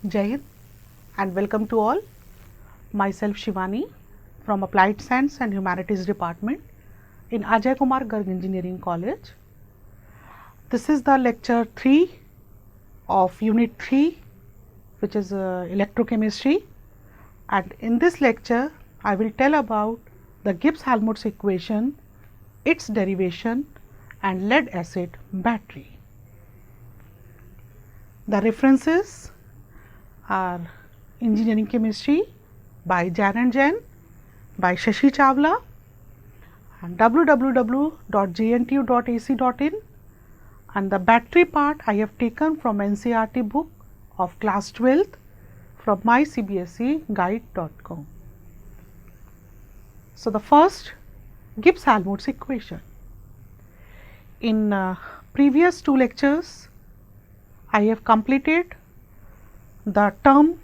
Jai Hind and welcome to all. Myself Shivani from Applied Science and Humanities Department in Ajay Kumar Garg Engineering College. This is the lecture 3 of unit 3, which is electrochemistry, and in this lecture I will tell about the Gibbs-Helmholtz equation, its derivation and lead acid battery. The references are Engineering Chemistry by Jain and Jain, by Shashi Chawla, and www.jntu.ac.in, and the battery part I have taken from NCERT book of class 12th from mycbseguide.com. So, the first Gibbs-Helmholtz equation. In previous 2 lectures I have completed the term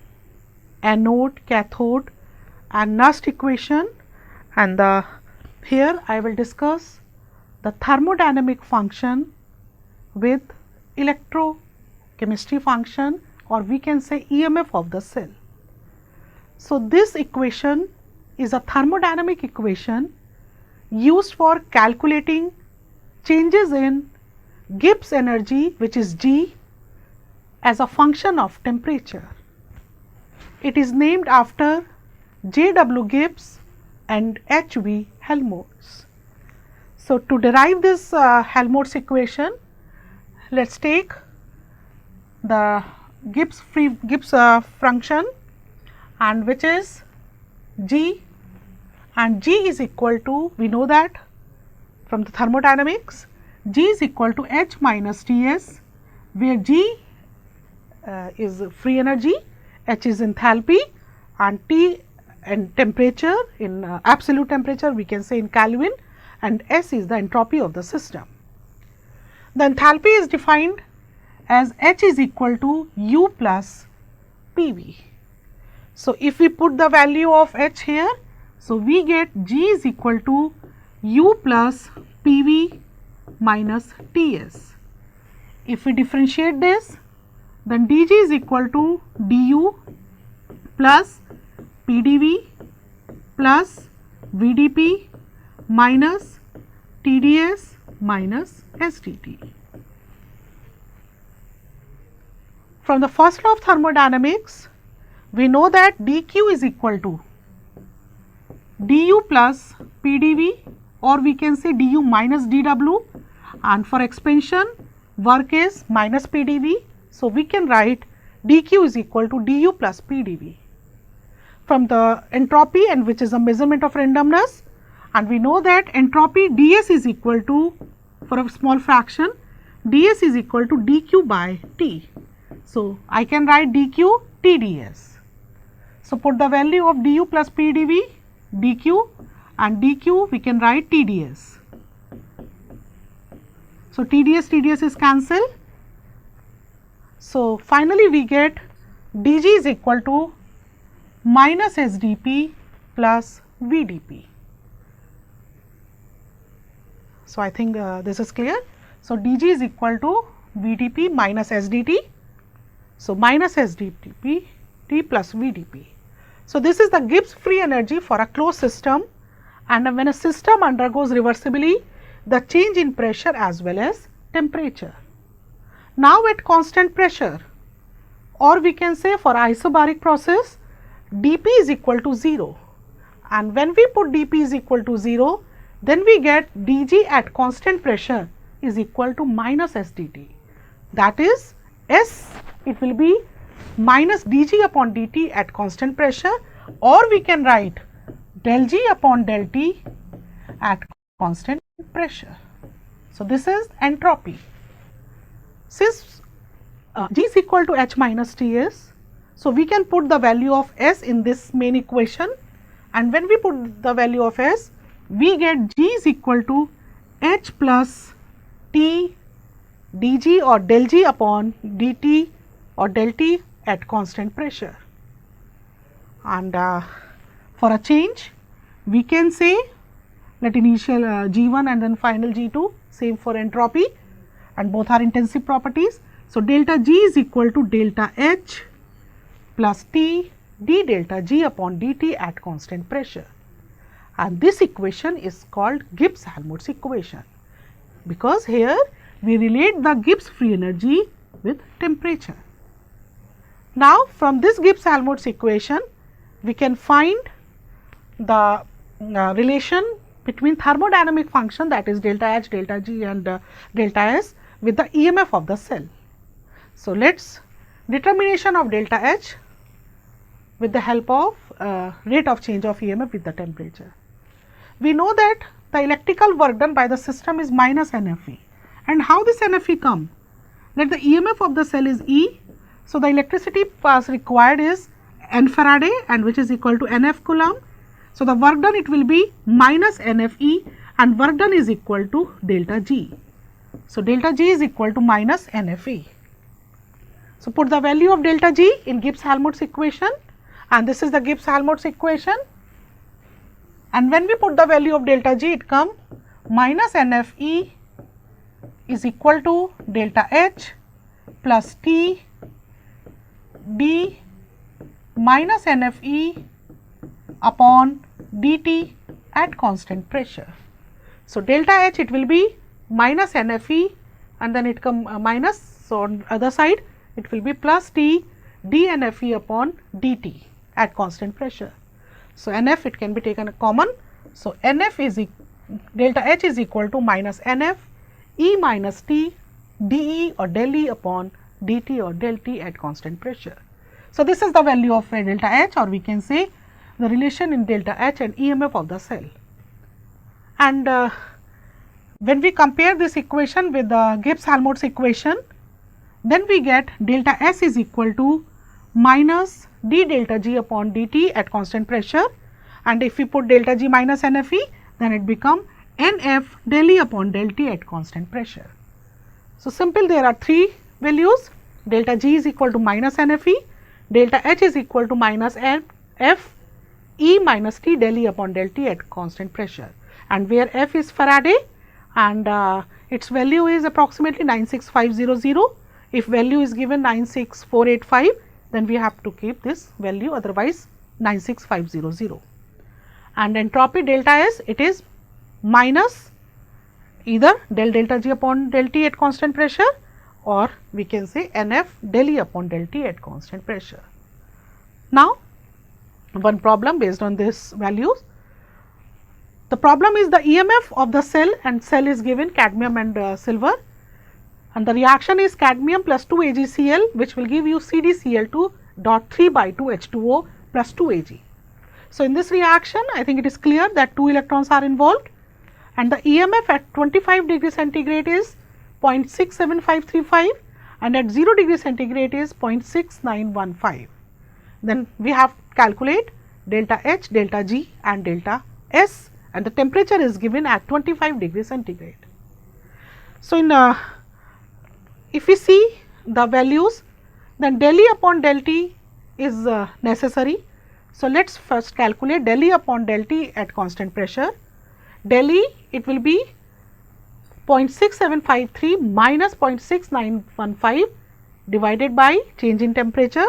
anode, cathode and Nernst equation, and here I will discuss the thermodynamic function with electrochemistry function, or we can say EMF of the cell. So, this equation is a thermodynamic equation used for calculating changes in Gibbs energy, which is G, as a function of temperature. It is named after J. W. Gibbs and H. V. Helmholtz. So, to derive this Helmholtz equation, let us take the Gibbs function, and which is G, and G is equal to, we know that from the thermodynamics, G is equal to H minus Ts, where G is free energy, H is enthalpy, and T and temperature in absolute temperature, we can say in Kelvin, and S is the entropy of the system. The enthalpy is defined as H is equal to U plus PV. So, if we put the value of H here, so we get G is equal to U plus PV minus Ts. If we differentiate this, then dG is equal to du plus PdV plus VdP minus TdS minus SdT. From the first law of thermodynamics, we know that dQ is equal to du plus PdV, or we can say du minus dW, and for expansion work is minus PdV. So, we can write dQ is equal to du plus PdV. From the entropy, and which is a measurement of randomness, and we know that entropy ds is equal to, for a small fraction, ds is equal to dQ by T. So, I can write dQ TdS. So, put the value of du plus PdV, dQ, and dQ we can write TdS. So, TdS is cancelled. So, finally, we get dG is equal to minus SDP plus VDP. So, I think this is clear. So, dG is equal to VDP minus SDT. So, minus SDT T plus VDP. So, this is the Gibbs free energy for a closed system, and when a system undergoes reversibly the change in pressure as well as temperature. Now, at constant pressure, or we can say for isobaric process, dP is equal to 0, and when we put dP is equal to 0, then we get dG at constant pressure is equal to minus SdT. That is, S, it will be minus dG upon dt at constant pressure, or we can write del G upon del T at constant pressure. So, this is entropy. Since G is equal to H minus Ts, so we can put the value of S in this main equation, and when we put the value of S, we get G is equal to H plus T dG or del G upon dt or del T at constant pressure. And for a change, we can say, let initial G1 and then final G2, same for entropy, and both are intensive properties. So, delta G is equal to delta H plus T d delta G upon dt at constant pressure. And this equation is called Gibbs-Helmholtz equation, because here we relate the Gibbs free energy with temperature. Now, from this Gibbs-Helmholtz equation, we can find the relation between thermodynamic function, that is delta H, delta G and delta S, with the EMF of the cell. So, let us determination of delta H with the help of rate of change of EMF with the temperature. We know that the electrical work done by the system is minus NFE, and how this NFE come? That the EMF of the cell is E. So, the electricity pass required is N Faraday, and which is equal to NF Coulomb. So, the work done, it will be minus NFE, and work done is equal to delta G. So, delta G is equal to minus NFE. So, put the value of delta G in Gibbs-Helmholtz equation, and this is the Gibbs-Helmholtz equation, and when we put the value of delta G, it come minus NFE is equal to delta H plus T d minus NFE upon dt at constant pressure. So, delta H, it will be minus NFE, and then it come minus. So, on other side it will be plus T d NFE upon dt at constant pressure. So, NF, it can be taken a common. So, NF is delta H is equal to minus NF E minus T dE or del E upon dt or del T at constant pressure. So, this is the value of delta H, or we can say the relation in delta H and EMF of the cell. And when we compare this equation with the Gibbs-Helmholtz equation, then we get delta S is equal to minus d delta G upon dt at constant pressure, and if we put delta G minus NFE, then it become NF del E upon del T at constant pressure. So, simple, there are three values: delta G is equal to minus NFE, delta H is equal to minus NF E minus T del E upon del T at constant pressure, and where F is Faraday and its value is approximately 96500. If value is given 96485, then we have to keep this value, otherwise 96500. And entropy delta S, it is minus either del delta G upon del T at constant pressure, or we can say NF del E upon del T at constant pressure. Now, one problem based on this values. The problem is the EMF of the cell, and cell is given cadmium and silver, and the reaction is cadmium plus 2 AgCl, which will give you CdCl2 dot 3 by 2 H2O plus 2 Ag. So, in this reaction, I think it is clear that 2 electrons are involved, and the EMF at 25 degree centigrade is 0.67535, and at 0 degree centigrade is 0.6915. Then we have to calculate delta H, delta G and delta S, and the temperature is given at 25 degree centigrade. So, in if we see the values, then del E upon del T is necessary. So, let us first calculate del E upon del T at constant pressure. Del E, it will be 0.6753 minus 0.6915 divided by change in temperature,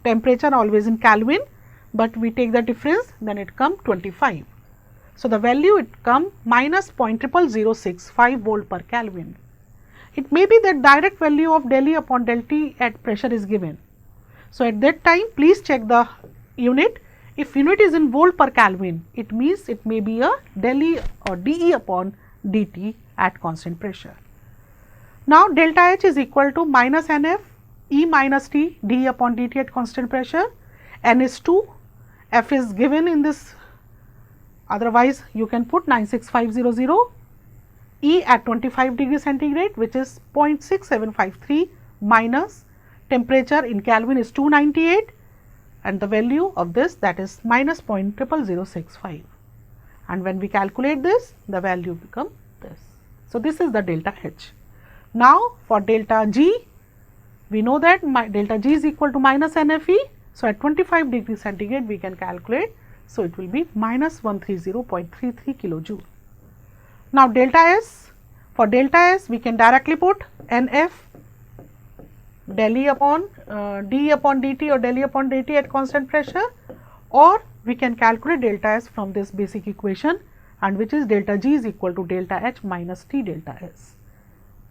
temperature always in Kelvin, but we take the difference, then it come 25. So, the value it come minus 0.00065 volt per Kelvin. It may be that direct value of del E upon del T at pressure is given. So, at that time please check the unit. If unit is in volt per Kelvin, it means it may be a del E or dE upon dt at constant pressure. Now, delta H is equal to minus NF E minus T dE upon dt at constant pressure. N is 2, F is given in this, otherwise you can put 96500, E at 25 degree centigrade, which is 0.6753 minus temperature in Kelvin is 298, and the value of this, that is minus 0.00065, and when we calculate this, the value become this. So, this is the delta H. Now, for delta G, we know that delta G is equal to minus NFE. So, at 25 degree centigrade we can calculate. So, it will be minus 130.33 kilojoule. Now, delta S, for delta S we can directly put NF del E upon d upon dt or del E upon dt at constant pressure, or we can calculate delta S from this basic equation, and which is delta G is equal to delta H minus T delta S.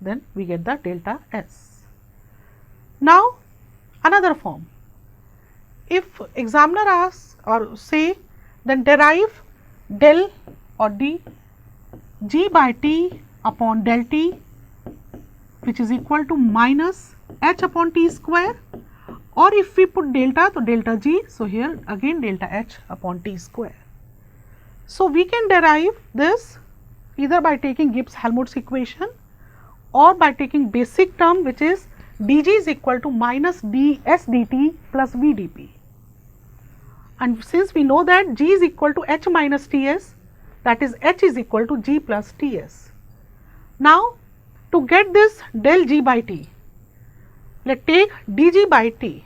Then we get the delta S. Now, another form, if examiner asks or say, then derive del or d G by T upon del T, which is equal to minus H upon T square, or if we put delta, so delta G, so here again delta H upon T square. So, we can derive this either by taking Gibbs-Helmholtz equation or by taking basic term, which is dg is equal to minus ds dt plus v dp. And since we know that g is equal to h minus ts, that is h is equal to g plus ts. Now, to get this del g by t, let us take dg by t.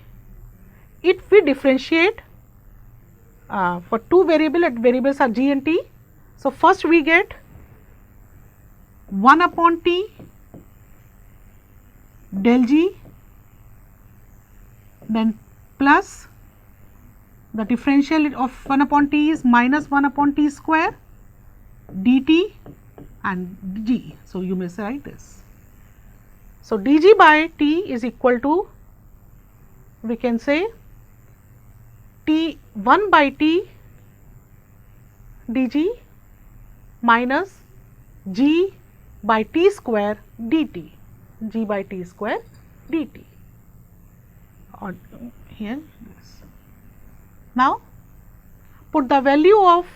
If we differentiate for two variables are g and t. So, first we get 1 upon t del g, then plus the differential of 1 upon t is minus 1 upon t square dt and g. So, you may say like this. So, dg by t is equal to, we can say t 1 by t dg minus g by t square dt, g by t square dt, or here this. Now, put the value of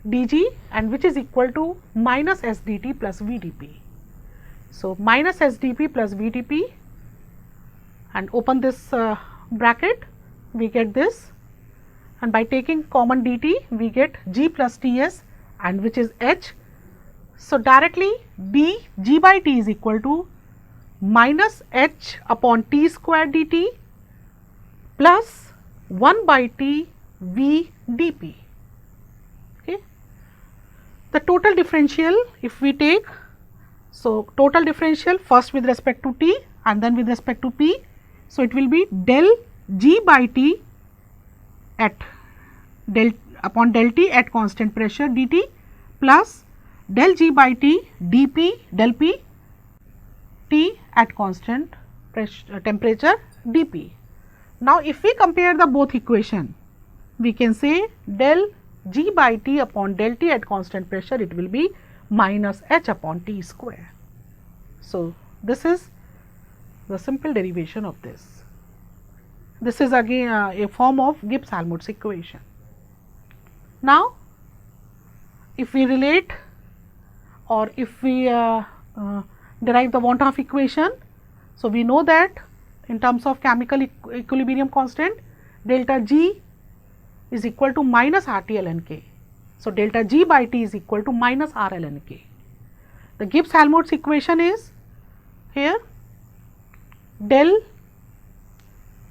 dg and which is equal to minus s dt plus v dp. So, minus s dp plus v dp, and open this bracket, we get this, and by taking common dt we get g plus ts and which is h. So, directly g by t is equal to minus h upon t square dt plus 1 by t v dp. Okay. The total differential, if we take, so total differential first with respect to t and then with respect to p. So, it will be del g by t at del upon del t at constant pressure dt plus del g by t dp del p t at constant pressure, temperature dp. Now, if we compare the both equation, we can say del g by t upon del t at constant pressure, it will be minus h upon t square. So, this is the simple derivation of this. This is again a form of Gibbs-Helmholtz equation. Now, if we relate or if we derive the van 't Hoff equation, so we know that in terms of chemical equilibrium constant, delta G is equal to minus RT ln K. So, delta G by T is equal to minus R ln K. The Gibbs-Helmholtz equation is here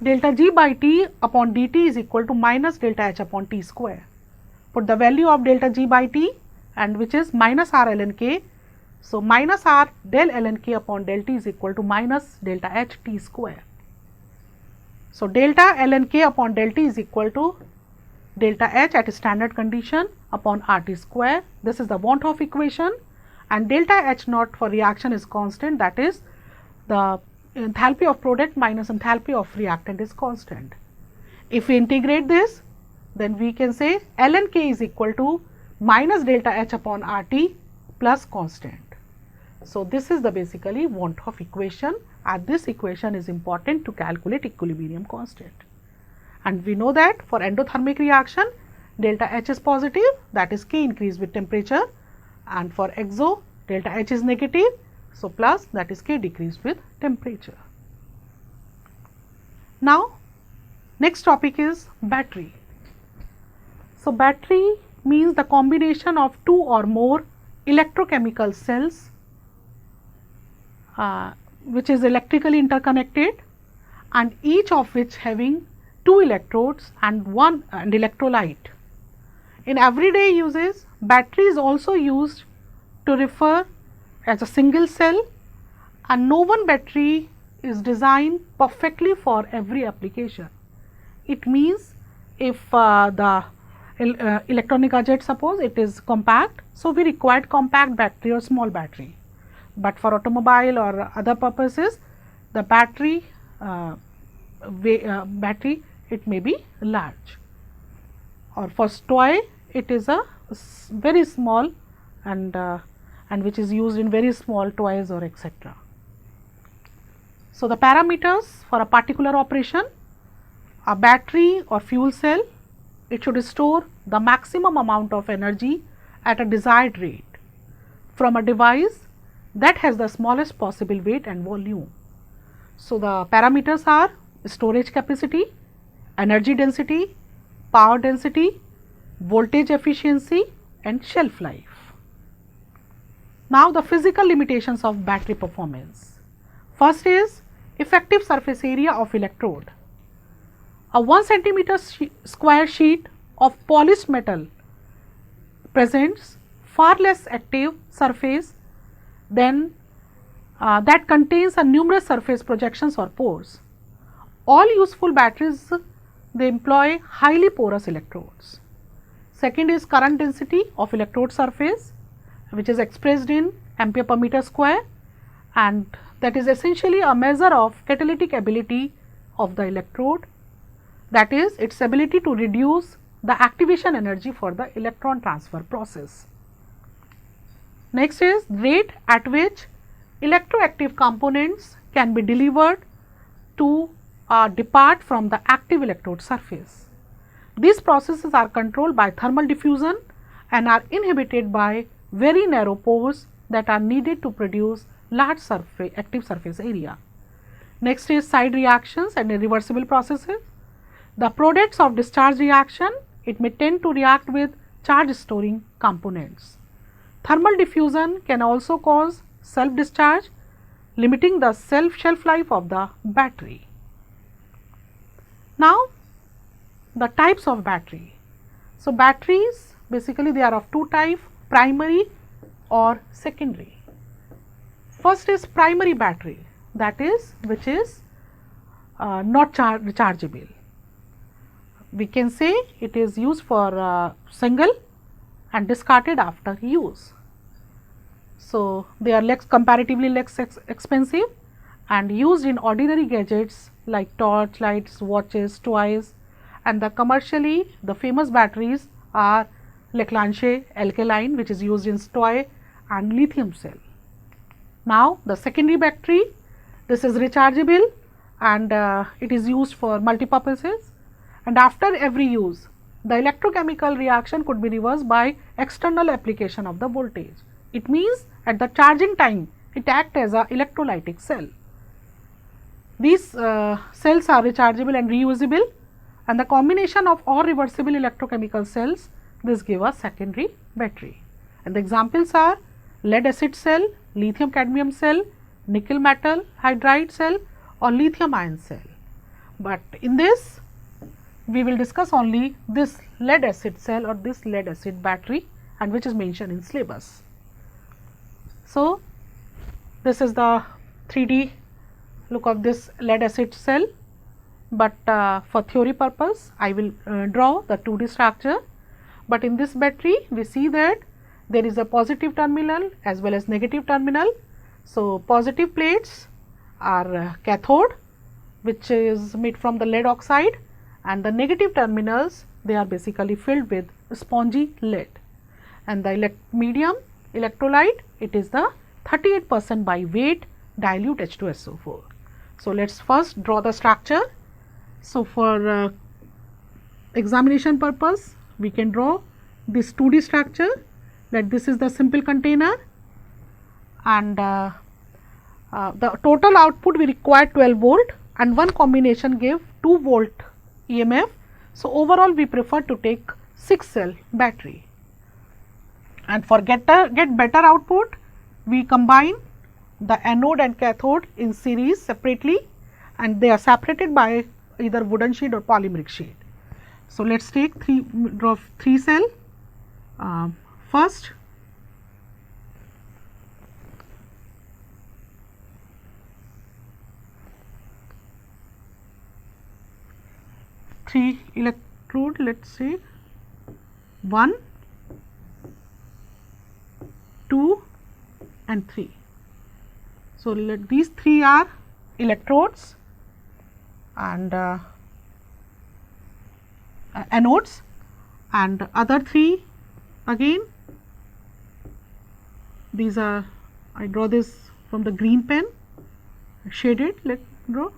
delta G by T upon dt is equal to minus delta H upon T square. Put the value of delta G by T and which is minus R ln K. So, minus R del ln K upon del T is equal to minus delta H T square. So, delta ln K upon del T is equal to delta H at standard condition upon RT square. This is the van 't Hoff equation, and delta H naught for reaction is constant, that is the enthalpy of product minus enthalpy of reactant is constant. If we integrate this, then we can say ln K is equal to minus delta H upon RT plus constant. So, this is the basically van 't Hoff equation, and this equation is important to calculate equilibrium constant. And we know that for endothermic reaction, delta H is positive, that is K increase with temperature, and for exo, delta H is negative, so plus, that is K decrease with temperature. Now, next topic is battery. So, battery means the combination of two or more electrochemical cells which is electrically interconnected, and each of which having two electrodes and one electrolyte. In everyday uses, battery is also used to refer as a single cell, and no one battery is designed perfectly for every application. It means if the electronic gadget, suppose it is compact, so we required compact battery or small battery, but for automobile or other purposes the battery battery it may be large, or for toy it is a very small and which is used in very small toys or etc. So, the parameters for a particular operation: a battery or fuel cell, it should store the maximum amount of energy at a desired rate from a device that has the smallest possible weight and volume. So, the parameters are storage capacity, energy density, power density, voltage efficiency and shelf life. Now, the physical limitations of battery performance. First is effective surface area of electrode. A 1 centimeter square sheet of polished metal presents far less active surface than that contains a numerous surface projections or pores. All useful batteries, they employ highly porous electrodes. Second is current density of electrode surface, which is expressed in ampere per meter square, and that is essentially a measure of catalytic ability of the electrode, that is its ability to reduce the activation energy for the electron transfer process. Next is rate at which electroactive components can be delivered to depart from the active electrode surface. These processes are controlled by thermal diffusion and are inhibited by very narrow pores that are needed to produce large active surface area. Next is side reactions and irreversible processes. The products of discharge reaction, it may tend to react with charge storing components. Thermal diffusion can also cause self discharge, limiting the shelf life of the battery. Now, the types of battery. So, batteries basically they are of two types, primary or secondary. First is primary battery, that is which is not rechargeable. We can say it is used for single and discarded after use. So, they are comparatively less expensive and used in ordinary gadgets like torch lights, watches, toys, and the commercially the famous batteries are Leclanche alkaline, which is used in toy, and lithium cell. Now, the secondary battery, this is rechargeable and it is used for multi-purposes, and after every use the electrochemical reaction could be reversed by external application of the voltage. It means at the charging time it acts as a electrolytic cell. These cells are rechargeable and reusable, and the combination of all reversible electrochemical cells, this give a secondary battery. And the examples are lead acid cell, lithium cadmium cell, nickel metal hydride cell or lithium ion cell. But in this we will discuss only this lead acid cell or this lead acid battery, and which is mentioned in syllabus. So, this is the 3D look of this lead acid cell, but for theory purpose I will draw the 2D structure. But in this battery we see that there is a positive terminal as well as negative terminal. So, positive plates are cathode, which is made from the lead oxide, and the negative terminals they are basically filled with spongy lead, and the medium electrolyte, it is the 38% by weight dilute H2SO4. So, let us first draw the structure. So, for examination purpose we can draw this 2D structure, that this is the simple container, and the total output we require 12 volt and one combination give 2 volt EMF. So, overall we prefer to take 6 cell battery, and for get better output we combine the anode and cathode in series separately, and they are separated by either wooden sheet or polymeric sheet. So, let us take draw 3 cell first. 3 electrode, let us say 1, 2 and 3. So, let these 3 are electrodes and anodes, and other 3 again, these are, I draw this from the green pen, shaded, let draw.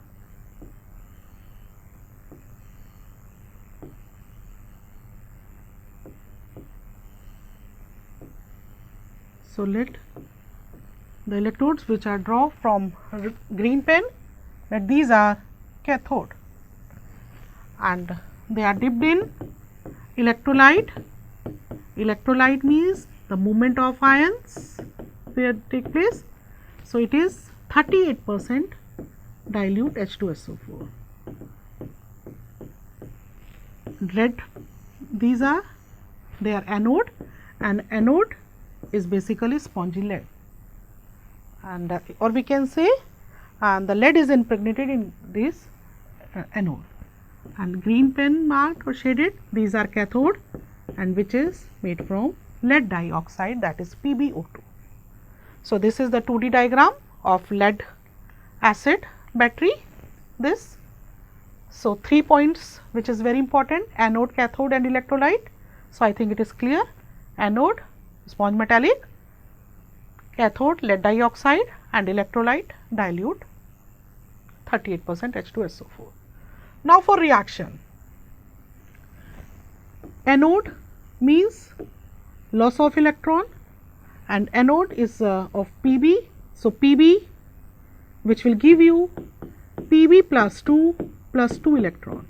So, let the electrodes which are drawn from green pen, that these are cathode and they are dipped in electrolyte. Electrolyte means the movement of ions where take place. So, it is 38% dilute H2SO4. Red, these are, they are anode, and anode is basically spongy lead, and or we can say the lead is impregnated in this anode, and green pen marked or shaded, these are cathode and which is made from lead dioxide, that is PbO2. So, this is the 2D diagram of lead acid battery, this. So, 3 points which is very important: anode, cathode and electrolyte. So, I think it is clear: anode sponge metallic, cathode lead dioxide and electrolyte dilute 38% H2SO4. Now, for reaction, anode means loss of electron and anode is of Pb. So, Pb which will give you Pb plus 2 electron,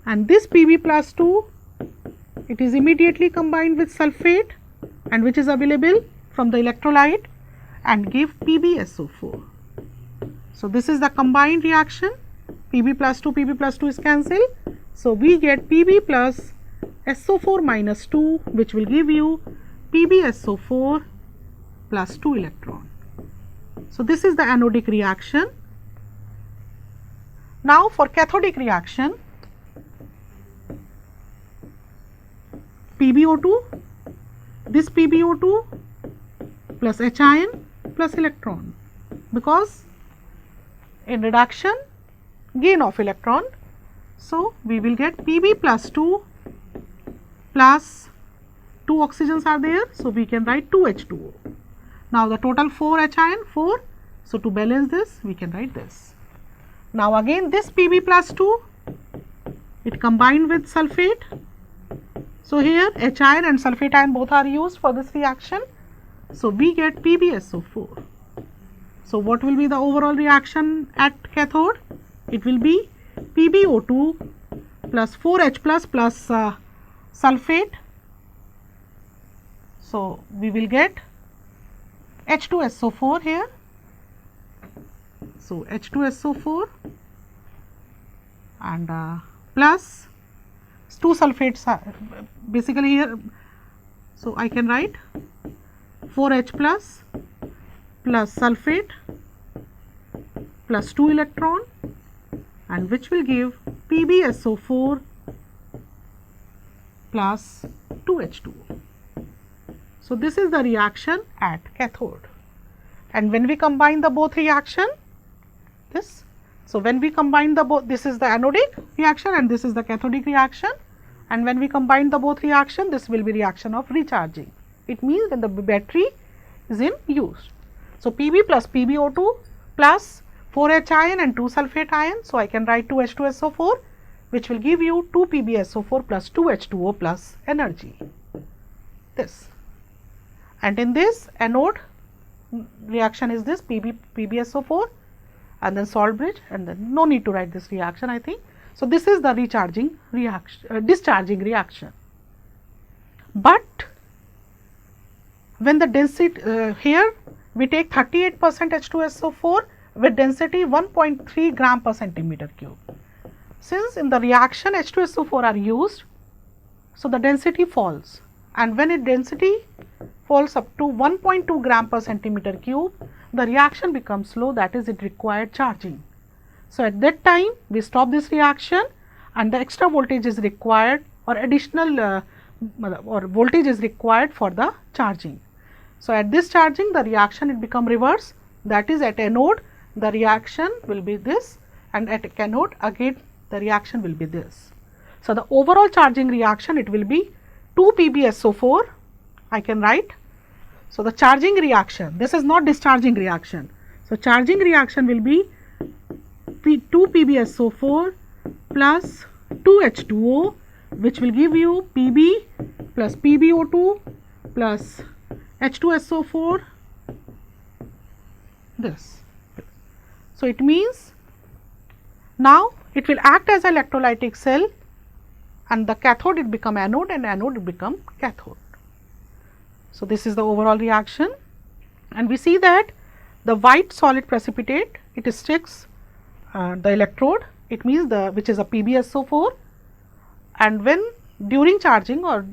and this Pb plus 2, it is immediately combined with sulphate and which is available from the electrolyte and give PbSO4. So, this is the combined reaction, Pb plus 2 is cancelled. So, we get Pb plus SO4 minus 2 which will give you PbSO4 plus 2 electron. So, this is the anodic reaction. Now, for cathodic reaction, PbO2, this PbO2 plus H ion plus electron, because in reduction gain of electron. So, we will get Pb plus 2 plus 2 oxygens are there. So, we can write 2H2O. Now, the total 4 H ion 4. So, to balance this we can write this. Now, again this Pb plus 2, it combined with sulphate. So, here H ion and sulphate ion both are used for this reaction. So, we get PbSO4. So, what will be the overall reaction at cathode? It will be PbO2 plus 4H plus sulphate. So, we will get H2SO4 here. So, H2SO4 and plus 2 sulphates are basically here. So, I can write 4H plus sulphate plus 2 electron and which will give PbSO4 plus 2H2O. So, this is the reaction at cathode, and when we combine the both reaction, this. So, when we combine the both, this is the anodic reaction and this is the cathodic reaction, and when we combine the both reaction, this will be reaction of recharging. It means that the battery is in use. So, Pb plus PbO2 plus 4H ion and 2 sulphate ion. So, I can write 2H2SO4 which will give you 2 PbSO4 plus 2H2O plus energy, this. And in this anode reaction is this PbSO4 and then salt bridge, and then no need to write this reaction, I think. So, this is the recharging reaction, discharging reaction. But when the density here we take 38% H2SO4 with density 1.3 gram per centimeter cube. Since in the reaction H2SO4 are used, so the density falls, and when its density falls up to 1.2 gram per centimeter cube, the reaction becomes slow, that is it required charging. So, at that time we stop this reaction and the extra voltage is required or additional or voltage is required for the charging. So, at this charging the reaction it become reverse, that is at anode the reaction will be this, and at cathode again the reaction will be this. So, the overall charging reaction it will be 2 PbSO4 I can write. So, the charging reaction, this is not discharging reaction. So, charging reaction will be 2 PbSO4 plus 2 H2O, which will give you Pb plus PbO2 plus H2SO4 this. So, it means now it will act as an electrolytic cell, and the cathode it become anode and anode it become cathode. So, this is the overall reaction, and we see that the white solid precipitate it sticks the electrode, it means the which is a PbSO4, and when during charging or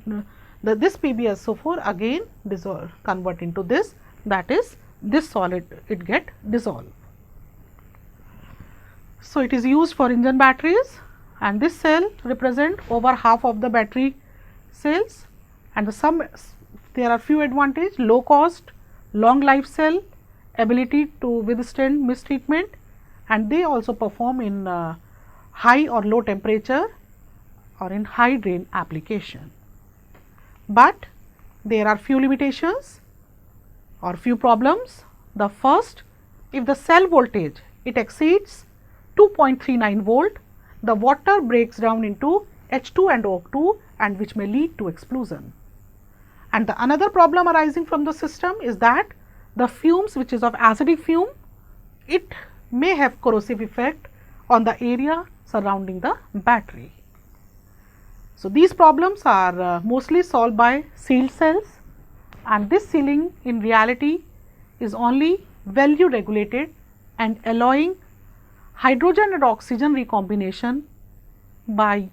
this PbSO4 again dissolve convert into this, that is this solid it get dissolved. So, it is used for engine batteries, and this cell represent over half of the battery cells, and there are few advantage: low cost, long life cell, ability to withstand mistreatment, and they also perform in high or low temperature or in high drain application. But there are few limitations or few problems. The first, if the cell voltage it exceeds 2.39 volt, the water breaks down into H2 and O2, and which may lead to explosion. And the another problem arising from the system is that the fumes which is of acidic fume, it may have corrosive effect on the area surrounding the battery. So, these problems are mostly solved by sealed cells, and this sealing in reality is only value regulated and allowing hydrogen and oxygen recombination by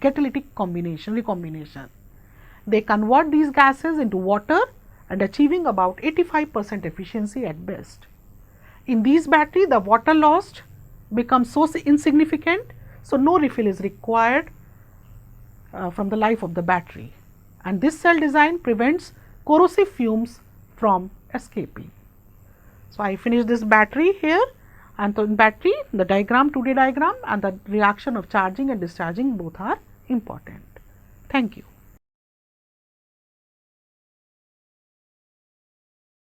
catalytic recombination. They convert these gases into water and achieving about 85% efficiency at best. In these battery, the water lost becomes so insignificant, so no refill is required from the life of the battery, and this cell design prevents corrosive fumes from escaping. So, I finished this battery here, and so in battery the diagram, 2D diagram, and the reaction of charging and discharging both are important. Thank you.